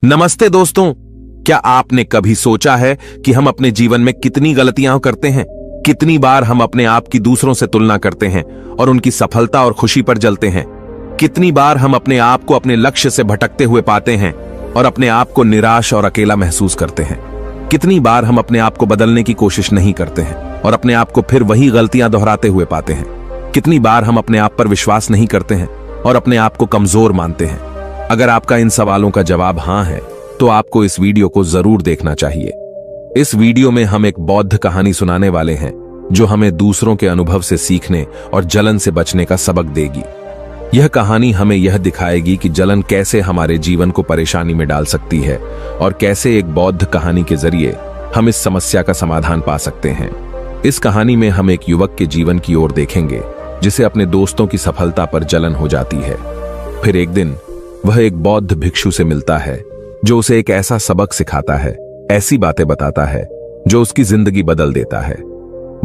नमस्ते दोस्तों। क्या आपने कभी सोचा है कि हम अपने जीवन में कितनी गलतियां करते हैं? कितनी बार हम अपने आप की दूसरों से तुलना करते हैं और उनकी सफलता और खुशी पर जलते हैं? कितनी बार हम अपने आप को अपने लक्ष्य से भटकते हुए पाते हैं और अपने आप को निराश और अकेला महसूस करते हैं? कितनी बार हम अपने आप को बदलने की कोशिश नहीं करते हैं और अपने आप को फिर वही गलतियां दोहराते हुए पाते हैं? कितनी बार हम अपने आप पर विश्वास नहीं करते हैं और अपने आप को कमजोर मानते हैं? अगर आपका इन सवालों का जवाब हां है, तो आपको इस वीडियो को जरूर देखना चाहिए। इस वीडियो में हम एक बौद्ध कहानी सुनाने वाले हैं जो हमें दूसरों के अनुभव से सीखने और जलन से बचने का सबक देगी। यह कहानी हमें यह दिखाएगी कि जलन कैसे हमारे जीवन को परेशानी में डाल सकती है और कैसे एक बौद्ध कहानी के जरिए हम इस समस्या का समाधान पा सकते हैं। इस कहानी में हम एक युवक के जीवन की ओर देखेंगे जिसे अपने दोस्तों की सफलता पर जलन हो जाती है। फिर एक दिन वह एक बौद्ध भिक्षु से मिलता है जो उसे एक ऐसा सबक सिखाता है, ऐसी बातें बताता है जो उसकी जिंदगी बदल देता है।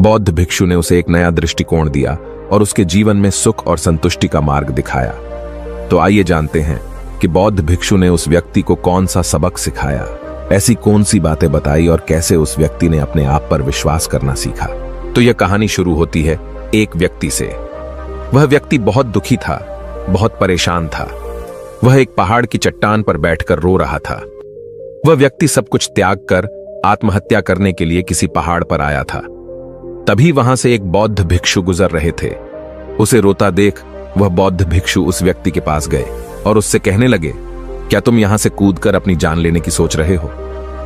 बौद्ध भिक्षु ने उसे एक नया दृष्टिकोण दिया और उसके जीवन में सुख और संतुष्टि का मार्ग दिखाया। तो आइए जानते हैं कि बौद्ध भिक्षु ने उस व्यक्ति को कौन सा सबक सिखाया, ऐसी कौन सी बातें बताई और कैसे उस व्यक्ति ने अपने आप पर विश्वास करना सीखा। तो यह कहानी शुरू होती है एक व्यक्ति से। वह व्यक्ति बहुत दुखी था, बहुत परेशान था। वह एक पहाड़ की चट्टान पर बैठकर रो रहा था। वह व्यक्ति सब कुछ त्याग कर आत्महत्या करने के लिए किसी पहाड़ पर आया था। तभी वहां से एक बौद्ध भिक्षु गुजर रहे थे। उसे रोता देख वह बौद्ध भिक्षु उस व्यक्ति के पास गए और उससे कहने लगे, क्या तुम यहां से कूदकर अपनी जान लेने की सोच रहे हो?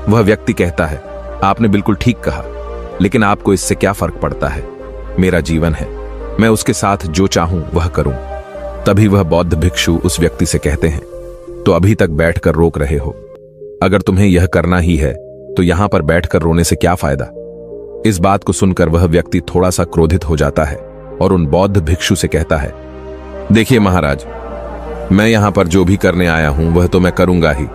वह व्यक्ति कहता है, आपने बिल्कुल ठीक कहा, लेकिन आपको इससे क्या फर्क पड़ता है? मेरा जीवन है, मैं उसके साथ जो चाहूं वह करूं। तभी वह बौद्ध भिक्षु उस व्यक्ति से कहते हैं, तो अभी तक बैठकर रोक रहे हो? अगर तुम्हें यह करना ही है तो यहां पर बैठकर रोने से क्या फायदा? इस बात को सुनकर वह व्यक्ति थोड़ा सा क्रोधित हो जाता है और उन बौद्ध भिक्षु से कहता है, देखिए महाराज, मैं यहां पर जो भी करने आया हूं वह तो मैं करूंगा ही,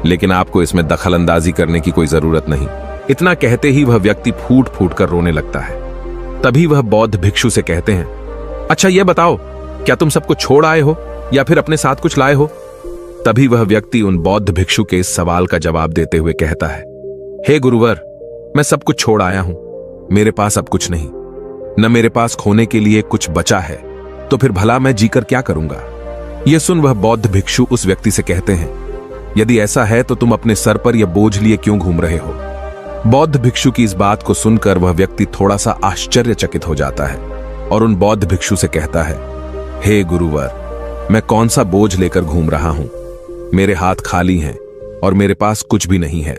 लेकिन आपको इसमें दखलंदाजी करने की कोई जरूरत नहीं। इतना कहते ही वह व्यक्ति फूट फूट कर रोने लगता है। तभी वह बौद्ध भिक्षु से कहते हैं, अच्छा यह बताओ, क्या तुम सबको छोड़ आए हो या फिर अपने साथ कुछ लाए हो? तभी वह व्यक्ति उन बौद्ध भिक्षु के इस सवाल का जवाब देते हुए कहता है, हे गुरुवर, मैं सब कुछ छोड़ आया हूं। मेरे पास अब कुछ नहीं, न मेरे पास खोने के लिए कुछ बचा है, तो फिर भला मैं जीकर क्या करूंगा? यह सुन वह बौद्ध भिक्षु उस व्यक्ति से कहते हैं, यदि ऐसा है तो तुम अपने सर पर यह बोझ लिए क्यों घूम रहे हो? बौद्ध भिक्षु की इस बात को सुनकर वह व्यक्ति थोड़ा सा आश्चर्यचकित हो जाता है और उन बौद्ध भिक्षु से कहता है, हे गुरुवर, मैं कौन सा बोझ लेकर घूम रहा हूं? मेरे हाथ खाली हैं और मेरे पास कुछ भी नहीं है।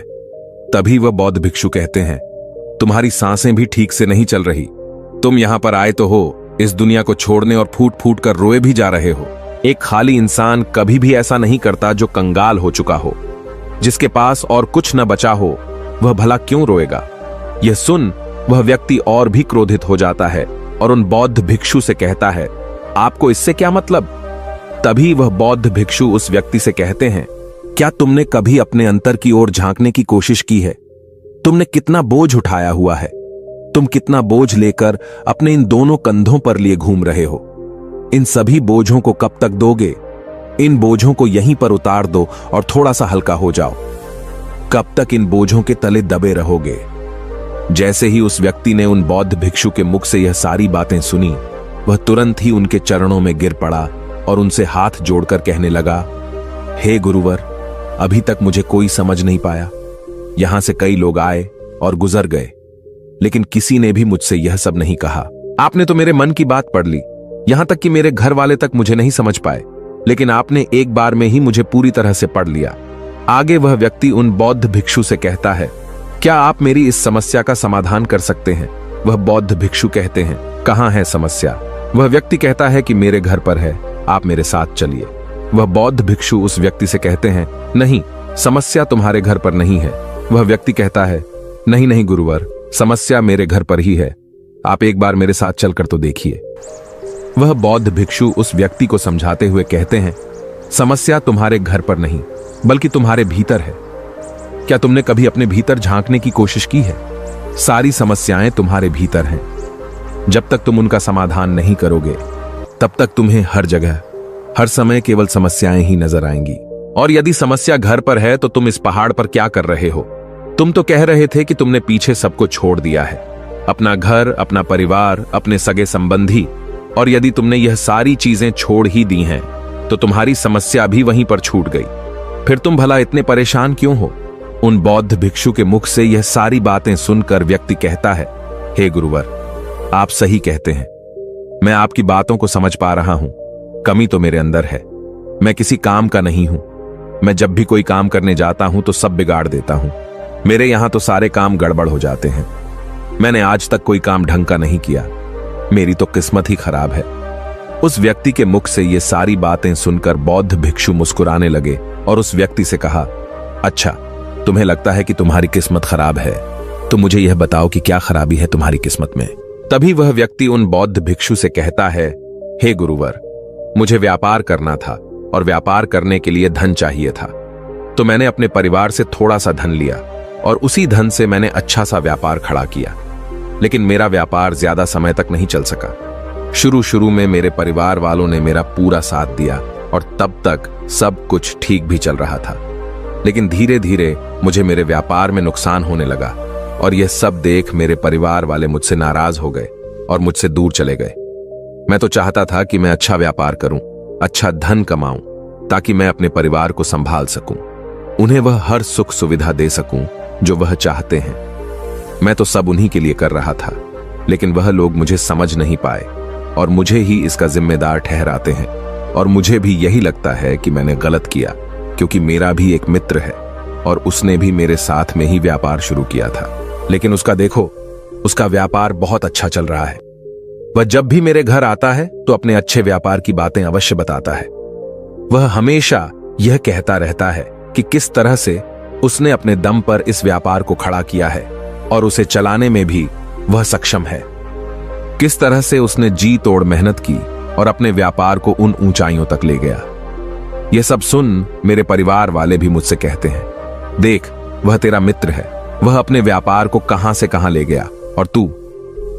तभी वह बौद्ध भिक्षु कहते हैं, तुम्हारी सांसें भी ठीक से नहीं चल रही। तुम यहां पर आए तो हो इस दुनिया को छोड़ने और फूट फूट कर रोए भी जा रहे हो। एक खाली इंसान कभी भी ऐसा नहीं करता जो कंगाल हो चुका हो। जिसके पास और कुछ न बचा हो वह भला क्यों रोएगा? यह सुन वह व्यक्ति और भी क्रोधित हो जाता है और उन बौद्ध भिक्षु से कहता है, आपको इससे क्या मतलब? तभी वह बौद्ध भिक्षु उस व्यक्ति से कहते हैं, क्या तुमने कभी अपने अंतर की ओर झांकने की कोशिश की है? तुमने कितना बोझ उठाया हुआ है? तुम कितना बोझ लेकर अपने इन दोनों कंधों पर लिए घूम रहे हो? इन सभी बोझों को कब तक दोगे? इन बोझों को यहीं पर उतार दो और थोड़ा सा हल्का हो जाओ। कब तक इन बोझों के तले दबे रहोगे? जैसे ही उस व्यक्ति ने उन बौद्ध भिक्षु के मुख से यह सारी बातें सुनी, वह तुरंत ही उनके चरणों में गिर पड़ा और उनसे हाथ जोड़कर कहने लगा, हे गुरुवर, अभी तक मुझे कोई समझ नहीं पाया। यहां से कई लोग आए और गुजर गए, लेकिन किसी ने भी मुझसे यह सब नहीं कहा। आपने तो मेरे मन की बात पढ़ ली, यहां तक कि मेरे घर वाले तक मुझे नहीं समझ पाए, लेकिन आपने एक बार में ही मुझे पूरी तरह से पढ़ लिया। आगे वह व्यक्ति उन बौद्ध भिक्षु से कहता है, क्या आप मेरी इस समस्या का समाधान कर सकते हैं? वह बौद्ध भिक्षु कहते हैं, कहां है समस्या? वह व्यक्ति कहता है कि मेरे घर पर है, आप मेरे साथ चलिए। वह बौद्ध भिक्षु उस व्यक्ति से कहते हैं, नहीं, समस्या तुम्हारे घर पर नहीं है। वह व्यक्ति कहता है, नहीं नहीं गुरुवर, समस्या मेरे घर पर ही है, आप एक बार मेरे साथ चलकर तो देखिए। वह बौद्ध भिक्षु उस व्यक्ति को समझाते हुए कहते हैं, समस्या तुम्हारे घर पर नहीं बल्कि तुम्हारे भीतर है। क्या तुमने कभी अपने भीतर झांकने की कोशिश की है? सारी समस्याएं तुम्हारे भीतर हैं। जब तक तुम उनका समाधान नहीं करोगे तब तक तुम्हें हर जगह हर समय केवल समस्याएं ही नजर आएंगी और यदि समस्या घर पर है तो तुम इस पहाड़ पर क्या कर रहे हो? तुम तो कह रहे थे कि तुमने पीछे सबको छोड़ दिया है, अपना घर, अपना परिवार, अपने सगे संबंधी, और यदि तुमने यह सारी चीजें छोड़ ही दी हैं तो तुम्हारी समस्या भी वहीं पर छूट गई। फिर तुम भला इतने परेशान क्यों हो? उन बौद्ध भिक्षु के मुख से यह सारी बातें सुनकर व्यक्ति कहता है, हे गुरुवर, आप सही कहते हैं। मैं आपकी बातों को समझ पा रहा हूं। कमी तो मेरे अंदर है। मैं किसी काम का नहीं हूं। मैं जब भी कोई काम करने जाता हूं तो सब बिगाड़ देता हूं। मेरे यहां तो सारे काम गड़बड़ हो जाते हैं। मैंने आज तक कोई काम ढंग का नहीं किया। मेरी तो किस्मत ही खराब है। उस व्यक्ति के मुख से ये सारी बातें सुनकर बौद्ध भिक्षु मुस्कुराने लगे और उस व्यक्ति से कहा, अच्छा, तुम्हें लगता है कि तुम्हारी किस्मत खराब है, तो मुझे यह बताओ कि क्या खराबी है तुम्हारी किस्मत में। तभी वह व्यक्ति उन बौद्ध भिक्षु से कहता है, हे गुरुवर, मुझे व्यापार करना था और व्यापार करने के लिए धन चाहिए था, तो मैंने अपने परिवार से थोड़ा सा धन लिया और उसी धन से मैंने अच्छा सा व्यापार खड़ा किया। लेकिन मेरा व्यापार ज्यादा समय तक नहीं चल सका। शुरू में मेरे परिवार वालों ने मेरा पूरा साथ दिया और तब तक सब कुछ ठीक भी चल रहा था। लेकिन धीरे धीरे मुझे मेरे व्यापार में नुकसान होने लगा और यह सब देख मेरे परिवार वाले मुझसे नाराज हो गए और मुझसे दूर चले गए। मैं तो चाहता था कि मैं अच्छा व्यापार करूं, अच्छा धन कमाऊं, ताकि मैं अपने परिवार को संभाल सकूं, उन्हें वह हर सुख सुविधा दे सकूं जो वह चाहते हैं। मैं तो सब उन्हीं के लिए कर रहा था, लेकिन वह लोग मुझे समझ नहीं पाए और मुझे ही इसका जिम्मेदार ठहराते हैं। और मुझे भी यही लगता है कि मैंने गलत किया, क्योंकि मेरा भी एक मित्र है और उसने भी मेरे साथ में ही व्यापार शुरू किया था। लेकिन उसका देखो, उसका व्यापार बहुत अच्छा चल रहा है। वह जब भी मेरे घर आता है तो अपने अच्छे व्यापार की बातें अवश्य बताता है। वह हमेशा यह कहता रहता है कि किस तरह से उसने अपने दम पर इस व्यापार को खड़ा किया है और उसे चलाने में भी वह सक्षम है। किस तरह से उसने जी तोड़ मेहनत की और अपने व्यापार को उन ऊंचाइयों तक ले गया। यह सब सुन मेरे परिवार वाले भी मुझसे कहते हैं, देख, वह तेरा मित्र है, वह अपने व्यापार को कहां से कहां ले गया, और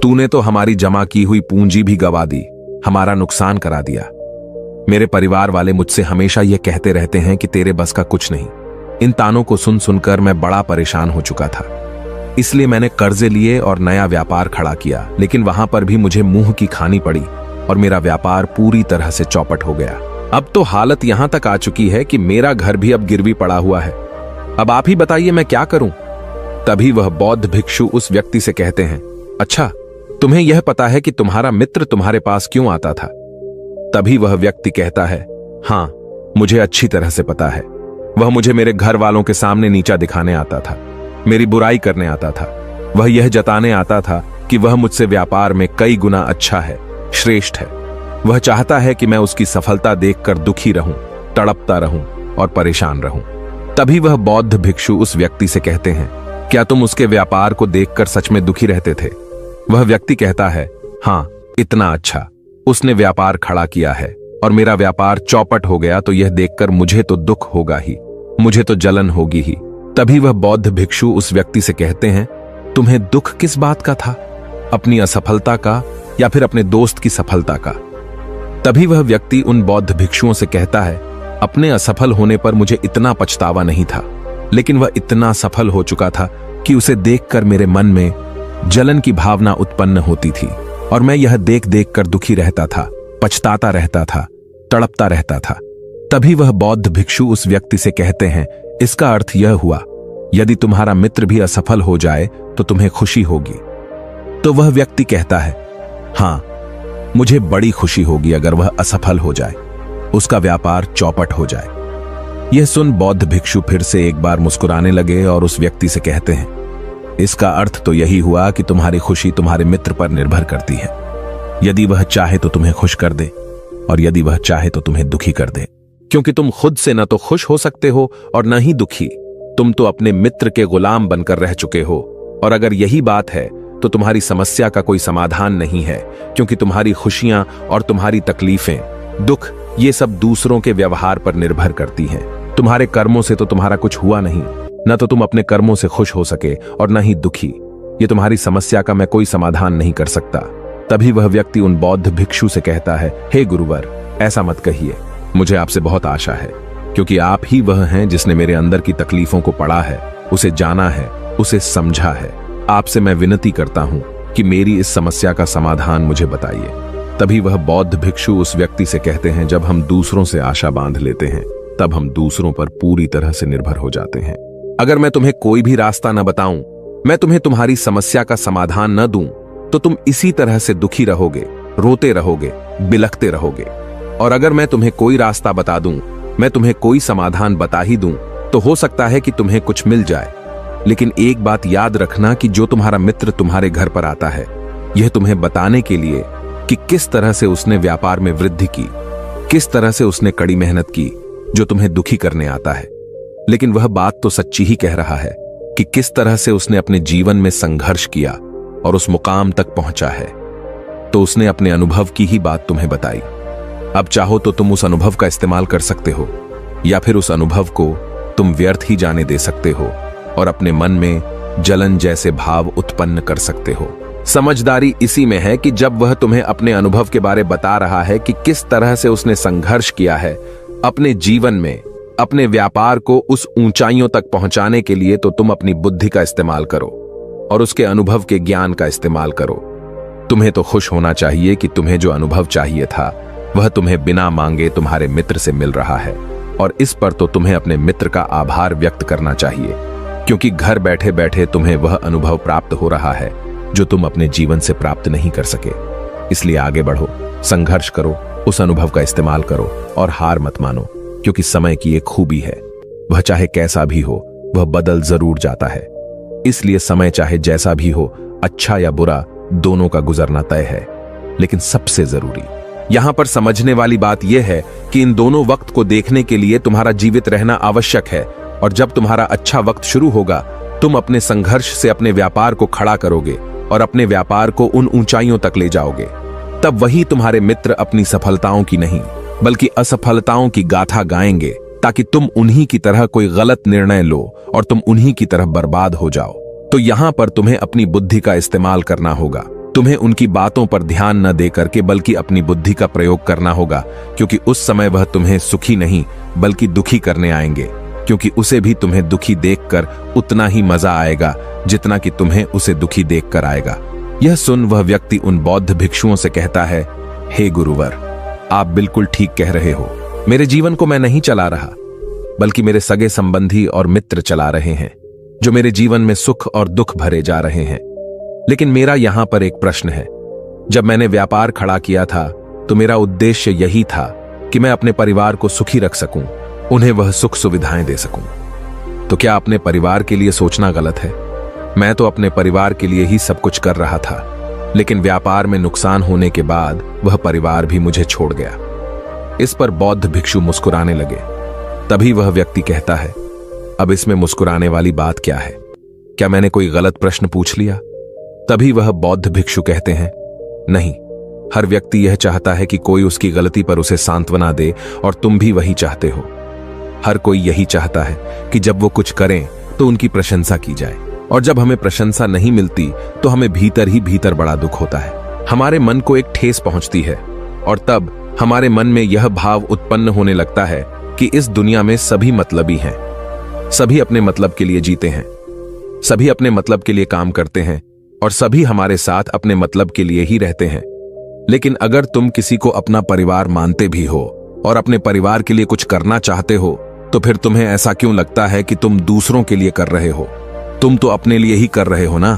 तूने तो हमारी जमा की हुई पूंजी भी गवा दी, हमारा नुकसान करा दिया। मेरे परिवार वाले मुझसे हमेशा यह कहते रहते हैं कि तेरे बस का कुछ नहीं। इन तानों को सुन सुनकर मैं बड़ा परेशान हो चुका था। इसलिए मैंने कर्जे लिए और नया व्यापार खड़ा किया, लेकिन वहां पर भी मुझे मुंह की खानी पड़ी और मेरा व्यापार पूरी तरह से चौपट हो गया। अब तो हालत यहां तक आ चुकी है कि मेरा घर भी अब गिरवी पड़ा हुआ है। अब आप ही बताइए मैं क्या करूं? तभी वह बौद्ध भिक्षु उस व्यक्ति से कहते हैं, अच्छा, तुम्हें यह पता है कि तुम्हारा मित्र तुम्हारे पास क्यों आता था? तभी वह व्यक्ति कहता है, हां, मुझे अच्छी तरह से पता है। वह मुझे मेरे घर वालों के सामने नीचा दिखाने आता था, मेरी बुराई करने आता था। वह यह जताने आता था कि वह मुझसे व्यापार में कई गुना अच्छा है, श्रेष्ठ है। वह चाहता है कि मैं उसकी सफलता देखकर दुखी रहूं, तड़पता रहूं और परेशान रहूं। तभी वह बौद्ध भिक्षु उस व्यक्ति से कहते हैं, क्या तुम उसके व्यापार को देखकर सच में दुखी रहते थे? वह व्यक्ति कहता है, हां, इतना अच्छा उसने व्यापार खड़ा किया है और मेरा व्यापार चौपट हो गया तो यह देखकर मुझे तो दुख होगा ही, मुझे तो जलन होगी ही। तभी वह बौद्ध भिक्षु उस व्यक्ति से कहते हैं, तुम्हें दुख किस बात का था? अपनी असफलता का या फिर अपने दोस्त की सफलता का? तभी वह व्यक्ति उन बौद्ध भिक्षुओं से कहता है, अपने असफल होने पर मुझे इतना पछतावा नहीं था, लेकिन वह इतना सफल हो चुका था कि उसे देखकर मेरे मन में जलन की भावना उत्पन्न होती थी और मैं यह देख देख कर दुखी रहता था, पछताता रहता था, तड़पता रहता था। तभी वह बौद्ध भिक्षु उस व्यक्ति से कहते हैं, इसका अर्थ यह हुआ, यदि तुम्हारा मित्र भी असफल हो जाए तो तुम्हें खुशी होगी। तो वह व्यक्ति कहता है, हां, मुझे बड़ी खुशी होगी अगर वह असफल हो जाए, उसका व्यापार चौपट हो जाए। यह सुन बौद्ध भिक्षु फिर से एक बार मुस्कुराने लगे और उस व्यक्ति से कहते हैं, इसका अर्थ तो यही हुआ कि तुम्हारी खुशी तुम्हारे मित्र पर निर्भर करती है। यदि वह चाहे तो तुम्हें खुश कर दे और यदि वह चाहे तो तुम्हें दुखी कर दे, क्योंकि तुम खुद से न तो खुश हो सकते हो और न ही दुखी। तुम तो अपने मित्र के गुलाम बनकर रह चुके हो और अगर यही बात है तो तुम्हारी समस्या का कोई समाधान नहीं है, क्योंकि तुम्हारी खुशियां और तुम्हारी तकलीफें, दुख, ये सब दूसरों के व्यवहार पर निर्भर करती हैं। तुम्हारे कर्मों से तो तुम्हारा कुछ हुआ नहीं, न तो तुम अपने कर्मों से खुश हो सके और न ही दुखी। ये तुम्हारी समस्या का मैं कोई समाधान नहीं कर सकता। तभी वह व्यक्ति उन बौद्ध भिक्षु से कहता है, हे गुरुवर, ऐसा मत कहिए, मुझे आपसे बहुत आशा है। क्योंकि आप ही वह हैं जिसने मेरे अंदर की तकलीफों को पढ़ा है, उसे जाना है, उसे समझा है। आपसे मैं विनती करता हूं कि मेरी इस समस्या का समाधान मुझे बताइए। तभी वह बौद्ध भिक्षु उस व्यक्ति से कहते हैं, जब हम दूसरों से आशा बांध लेते हैं तब हम दूसरों पर पूरी तरह से निर्भर हो जाते हैं। अगर मैं तुम्हें कोई भी रास्ता न बताऊं, मैं तुम्हें तुम्हारी समस्या का समाधान न दूं, तो तुम इसी तरह से दुखी रहोगे, रोते रहोगे, बिलखते रहोगे। और अगर मैं तुम्हें कोई रास्ता बता दूं, मैं तुम्हें कोई समाधान बता ही दूं, तो हो सकता है कि तुम्हें कुछ मिल जाए। लेकिन एक बात याद रखना कि जो तुम्हारा मित्र तुम्हारे घर पर आता है, यह तुम्हें बताने के लिए कि किस तरह से उसने व्यापार में वृद्धि की, किस तरह से उसने कड़ी मेहनत की, जो तुम्हें दुखी करने आता है। लेकिन वह बात तो सच्ची ही कह रहा है कि किस तरह से उसने अपने जीवन में संघर्ष किया और उस मुकाम तक पहुंचा है। तो उसने अपने अनुभव की ही बात तुम्हें बताई। अब चाहो तो तुम उस अनुभव का इस्तेमाल कर सकते हो, या फिर उस अनुभव को तुम व्यर्थ ही जाने दे सकते हो और अपने मन में जलन जैसे भाव उत्पन्न कर सकते हो। समझदारी इसी में है कि जब वह तुम्हें अपने अनुभव के बारे बता रहा है कि किस तरह से उसने संघर्ष किया है अपने जीवन में, अपने व्यापार को उस ऊंचाइयों तक पहुंचाने के लिए, तो तुम अपनी बुद्धि का इस्तेमाल करो और उसके अनुभव के ज्ञान का इस्तेमाल करो। तुम्हें तो खुश होना चाहिए कि तुम्हें जो अनुभव चाहिए था वह तुम्हें बिना मांगे तुम्हारे मित्र से मिल रहा है, और इस पर तो तुम्हें अपने मित्र का आभार व्यक्त करना चाहिए, क्योंकि घर बैठे बैठे तुम्हें वह अनुभव प्राप्त हो रहा है जो तुम अपने जीवन से प्राप्त नहीं कर सके। इसलिए आगे बढ़ो, संघर्ष करो, उस अनुभव का इस्तेमाल करो और हार मत मानो, क्योंकि समय की एक खूबी है, वह चाहे कैसा भी हो वह बदल जरूर जाता है। इसलिए समय चाहे जैसा भी हो, अच्छा या बुरा, दोनों का गुजरना तय है। लेकिन सबसे जरूरी यहां पर समझने वाली बात यह है कि इन दोनों वक्त को देखने के लिए तुम्हारा जीवित रहना आवश्यक है, और जब तुम्हारा अच्छा वक्त शुरू होगा, तुम अपने संघर्ष से अपने व्यापार को खड़ा करोगे और अपने व्यापार को उन ऊंचाइयों तक ले जाओगे। तब वही तुम्हारे मित्र अपनी सफलताओं की नहीं बल्कि असफलताओं की गाथा गाएंगे, ताकि तुम उन्हीं की तरह कोई गलत निर्णय लो और तुम उन्हीं की तरह बर्बाद हो जाओ। तो यहां पर तुम्हें अपनी बुद्धि का इस्तेमाल करना होगा। तुम्हें उनकी बातों पर ध्यान न दे करके बल्कि अपनी बुद्धि का प्रयोग करना होगा, क्योंकि उस समय वह तुम्हें सुखी नहीं बल्कि दुखी करने आएंगे, क्योंकि उसे भी तुम्हें दुखी देखकर उतना ही मजा आएगा जितना कि तुम्हें उसे दुखी देखकर आएगा। यह सुन वह व्यक्ति उन बौद्ध भिक्षुओं से कहता है, हे गुरुवर, आप बिल्कुल ठीक कह रहे हो। मेरे जीवन को मैं नहीं चला रहा, बल्कि मेरे सगे संबंधी और मित्र चला रहे हैं, जो मेरे जीवन में सुख और दुख भरे जा रहे हैं। लेकिन मेरा यहां पर एक प्रश्न है। जब मैंने व्यापार खड़ा किया था तो मेरा उद्देश्य यही था कि मैं अपने परिवार को सुखी रख सकूं, उन्हें वह सुख सुविधाएं दे सकूं। तो क्या अपने परिवार के लिए सोचना गलत है? मैं तो अपने परिवार के लिए ही सब कुछ कर रहा था, लेकिन व्यापार में नुकसान होने के बाद वह परिवार भी मुझे छोड़ गया। इस पर बौद्ध भिक्षु मुस्कुराने लगे। तभी वह व्यक्ति कहता है, अब इसमें मुस्कुराने वाली बात क्या है? क्या मैंने कोई गलत प्रश्न पूछ लिया? तभी वह बौद्ध भिक्षु कहते हैं, नहीं, हर व्यक्ति यह चाहता है कि कोई उसकी गलती पर उसे सांत्वना दे, और तुम भी वही चाहते हो। हर कोई यही चाहता है कि जब वो कुछ करें तो उनकी प्रशंसा की जाए, और जब हमें प्रशंसा नहीं मिलती तो हमें भीतर ही भीतर बड़ा दुख होता है। हमारे मन को एक ठेस पहुंचती है, और तब हमारे मन में यह भाव उत्पन्न होने लगता है कि इस दुनिया में सभी मतलबी हैं, सभी अपने मतलब के लिए जीते हैं, सभी अपने मतलब के लिए काम करते हैं, और सभी हमारे साथ अपने मतलब के लिए ही रहते हैं। लेकिन अगर तुम किसी को अपना परिवार मानते भी हो और अपने परिवार के लिए कुछ करना चाहते हो, तो फिर तुम्हें ऐसा क्यों लगता है कि तुम दूसरों के लिए कर रहे हो? तुम तो अपने लिए ही कर रहे हो ना।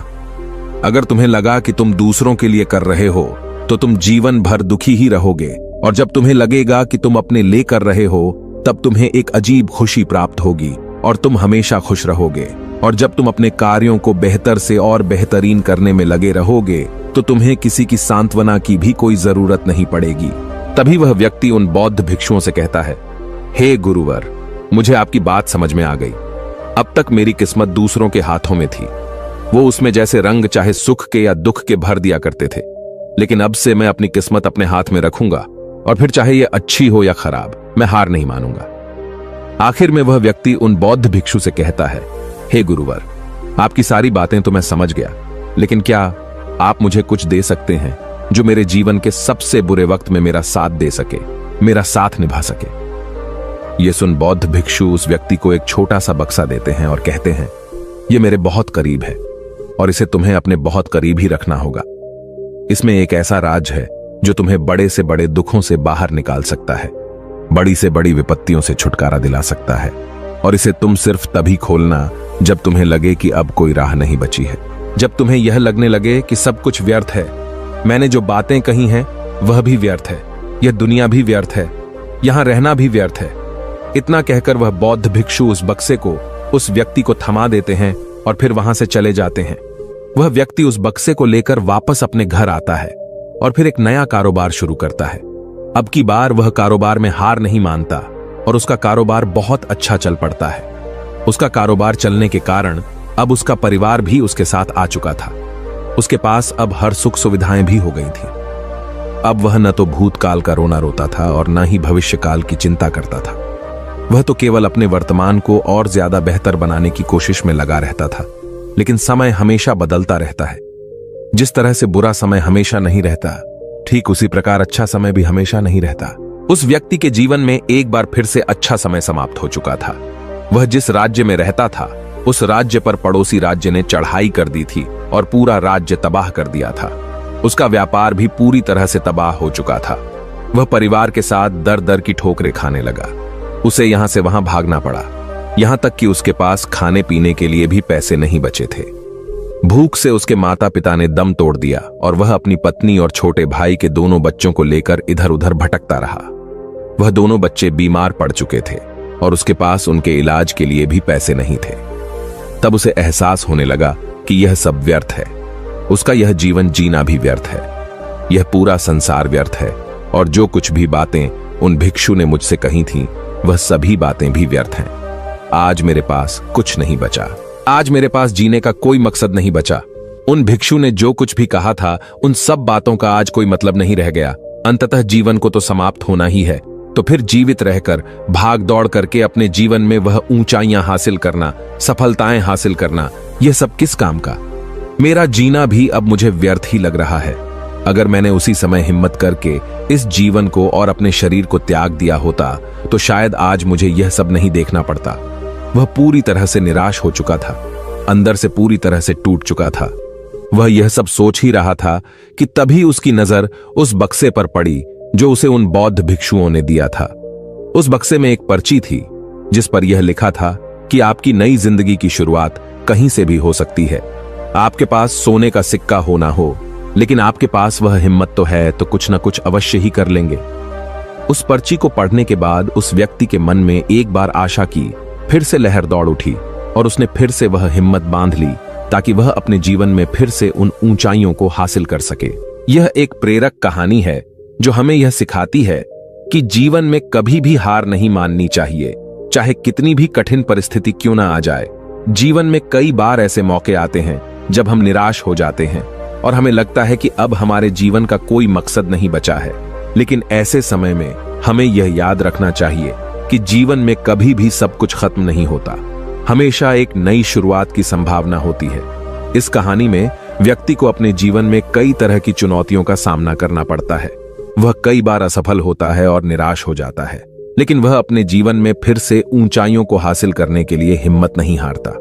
अगर तुम्हें लगा कि तुम दूसरों के लिए कर रहे हो तो तुम जीवन भर दुखी ही रहोगे, और जब तुम्हें लगेगा कि तुम अपने लिए कर रहे हो तब तुम्हें एक अजीब खुशी प्राप्त होगी और तुम हमेशा खुश रहोगे। और जब तुम अपने कार्यों को बेहतर से और बेहतरीन करने में लगे रहोगे तो तुम्हें किसी की सांत्वना की भी कोई जरूरत नहीं पड़ेगी। तभी वह व्यक्ति उन बौद्ध भिक्षुओं से कहता है, हे गुरुवर, मुझे आपकी बात समझ में आ गई। अब तक मेरी किस्मत दूसरों के हाथों में थी, वो उसमें जैसे रंग चाहे सुख के या दुख के भर दिया करते थे। लेकिन अब से मैं अपनी किस्मत अपने हाथ में रखूंगा, और फिर चाहे ये अच्छी हो या खराब, मैं हार नहीं मानूंगा। आखिर में वह व्यक्ति उन बौद्ध भिक्षु से कहता है, हे गुरुवर, आपकी सारी बातें तो मैं समझ गया, लेकिन क्या आप मुझे कुछ दे सकते हैं जो मेरे जीवन के सबसे बुरे वक्त में मेरा साथ दे सके, मेरा साथ निभा सके? ये सुन बौद्ध भिक्षु उस व्यक्ति को एक छोटा सा बक्सा देते हैं और कहते हैं, ये मेरे बहुत करीब है और इसे तुम्हें अपने बहुत करीब ही रखना होगा। इसमें एक ऐसा राज है जो तुम्हें बड़े से बड़े दुखों से बाहर निकाल सकता है, बड़ी से बड़ी विपत्तियों से छुटकारा दिला सकता है। और इसे तुम सिर्फ तभी खोलना जब तुम्हें लगे कि अब कोई राह नहीं बची है, जब तुम्हें यह लगने लगे कि सब कुछ व्यर्थ है, मैंने जो बातें कही हैं वह भी व्यर्थ है, यह दुनिया भी व्यर्थ है, यहां रहना भी व्यर्थ है। इतना कहकर वह बौद्ध भिक्षु उस बक्से को उस व्यक्ति को थमा देते हैं और फिर वहां से चले जाते हैं। वह व्यक्ति उस बक्से को लेकर वापस अपने घर आता है और फिर एक नया कारोबार शुरू करता है। अब की बार वह कारोबार में हार नहीं मानता और उसका कारोबार बहुत अच्छा चल पड़ता है। उसका कारोबार चलने के कारण अब उसका परिवार भी उसके साथ आ चुका था। उसके पास अब हर सुख सुविधाएं भी हो गई थी। अब वह न तो भूतकाल का रोना रोता था और न ही भविष्यकाल की चिंता करता था। वह तो केवल अपने वर्तमान को और ज्यादा बेहतर बनाने की कोशिश में लगा रहता था। लेकिन समय हमेशा बदलता रहता है। जिस तरह से बुरा समय हमेशा नहीं रहता, ठीक उसी प्रकार अच्छा समय भी हमेशा नहीं रहता। उस व्यक्ति के जीवन में एक बार फिर से अच्छा समय समाप्त हो चुका था। वह जिस राज्य में रहता था उस राज्य पर पड़ोसी राज्य ने चढ़ाई कर दी थी और पूरा राज्य तबाह कर दिया था। उसका व्यापार भी पूरी तरह से तबाह हो चुका था। वह परिवार के साथ दर दर की ठोकरें खाने लगा। उसे यहां से वहां भागना पड़ा, यहां तक कि उसके पास खाने पीने के लिए भी पैसे नहीं बचे थे। भूख से उसके माता पिता ने दम तोड़ दिया और वह अपनी पत्नी और छोटे भाई के दोनों बच्चों को लेकर इधर उधर भटकता रहा। वह दोनों बच्चे बीमार पड़ चुके थे और उसके पास उनके इलाज के लिए भी पैसे नहीं थे। तब उसे एहसास होने लगा कि यह सब व्यर्थ है। उसका यह जीवन जीना भी व्यर्थ है, यह पूरा संसार व्यर्थ है और जो कुछ भी बातें उन भिक्षु ने मुझसे कही थीं, वह सभी बातें भी व्यर्थ हैं। आज मेरे पास कुछ नहीं बचा, आज मेरे पास जीने का कोई मकसद नहीं बचा। उन भिक्षु ने जो कुछ भी कहा था उन सब बातों का आज कोई मतलब नहीं रह गया। अंततः जीवन को तो समाप्त होना ही है, तो फिर जीवित रहकर भाग दौड़ करके अपने जीवन में वह ऊंचाइयां हासिल करना, सफलताएं हासिल करना, यह सब किस काम का? मेरा जीना भी अब मुझे व्यर्थ ही लग रहा है। अगर मैंने उसी समय हिम्मत करके इस जीवन को और अपने शरीर को त्याग दिया होता तो शायद आज मुझे यह सब नहीं देखना पड़ता। वह पूरी तरह से निराश हो चुका था, अंदर से पूरी तरह से टूट चुका था। वह यह सब सोच ही रहा था कि तभी उसकी नजर उस बक्से पर पड़ी जो उसे उन बौद्ध भिक्षुओं ने दिया था। उस बक्से में एक पर्ची थी जिस पर यह लिखा था कि आपकी नई जिंदगी की शुरुआत कहीं से भी हो सकती है। आपके पास सोने का सिक्का हो ना हो, लेकिन आपके पास वह हिम्मत तो है, तो कुछ ना कुछ अवश्य ही कर लेंगे। उस पर्ची को पढ़ने के बाद उस व्यक्ति के मन में एक बार आशा की फिर से लहर दौड़ उठी और उसने फिर से वह हिम्मत बांध ली ताकि वह अपने जीवन में फिर से उन ऊंचाइयों को हासिल कर सके। यह एक प्रेरक कहानी है जो हमें यह सिखाती है कि जीवन में कभी भी हार नहीं माननी चाहिए, चाहे कितनी भी कठिन परिस्थिति क्यों ना आ जाए। जीवन में कई बार ऐसे मौके आते हैं जब हम निराश हो जाते हैं और हमें लगता है कि अब हमारे जीवन का कोई मकसद नहीं बचा है। लेकिन ऐसे समय में हमें यह याद रखना चाहिए कि जीवन में कभी भी सब कुछ खत्म नहीं होता, हमेशा एक नई शुरुआत की संभावना होती है। इस कहानी में व्यक्ति को अपने जीवन में कई तरह की चुनौतियों का सामना करना पड़ता है। वह कई बार असफल होता है और निराश हो जाता है, लेकिन वह अपने जीवन में फिर से ऊंचाइयों को हासिल करने के लिए हिम्मत नहीं हारता।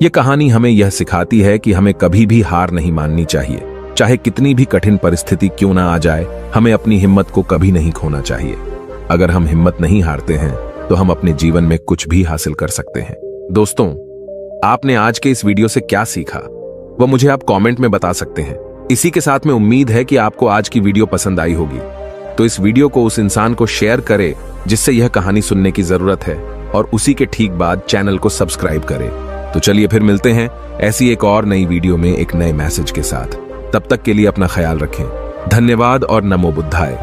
यह कहानी हमें यह सिखाती है कि हमें कभी भी हार नहीं माननी चाहिए, चाहे कितनी भी कठिन परिस्थिति क्यों ना आ जाए। हमें अपनी हिम्मत को कभी नहीं खोना चाहिए। अगर हम हिम्मत नहीं हारते हैं तो हम अपने जीवन में कुछ भी हासिल कर सकते हैं। दोस्तों, आपने आज के इस वीडियो से क्या सीखा वह मुझे आप कमेंट में बता सकते हैं। इसी के साथ में उम्मीद है कि आपको आज की वीडियो पसंद आई होगी, तो इस वीडियो को उस इंसान को शेयर करें जिससे यह कहानी सुनने की जरूरत है, और उसी के ठीक बाद चैनल को सब्सक्राइब करें। तो चलिए फिर मिलते हैं ऐसी एक और नई वीडियो में एक नए मैसेज के साथ। तब तक के लिए अपना ख्याल रखें। धन्यवाद और नमो बुद्धाय।